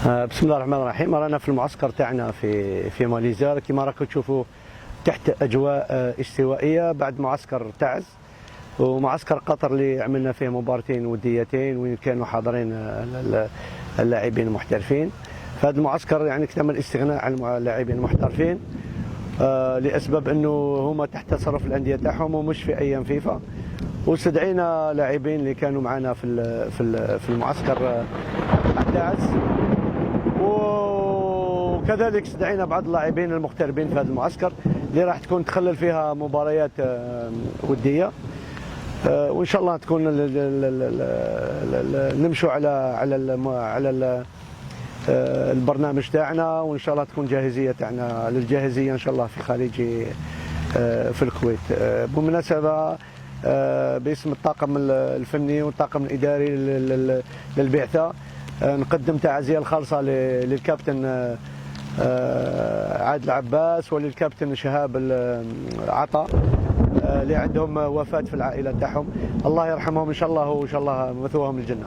بسم الله الرحمن الرحيم. رانا في المعسكر تاعنا في ماليزيا كما راكم تشوفوا تحت اجواء استوائيه بعد معسكر تعز ومعسكر قطر اللي عملنا فيه مباراتين وديتين وين كانوا حاضرين اللاعبين المحترفين. فهذا المعسكر يعني تم الاستغناء عن اللاعبين المحترفين لاسباب انه هما تحت تصرف الانديه تاعهم ومش في ايام فيفا، واستدعينا لاعبين اللي كانوا معنا في المعسكر تعز، وكذلك استدعينا بعض اللاعبين المغتربين في هذا المعسكر اللي راح تكون تخلل فيها مباريات وديه، وان شاء الله تكون نمشوا على البرنامج تاعنا، وان شاء الله تكون جاهزيه تاعنا للجاهزيه ان شاء الله في خارج في الكويت. بالمناسبه باسم الطاقم الفني والطاقم الاداري للبعثه نقدم تعازيه الخالصه للكابتن عادل عباس وللكابتن شهاب عطا اللي عندهم وفاه في العائله تاعهم. الله يرحمهم ان شاء الله، وان شاء الله مثواهم الجنه.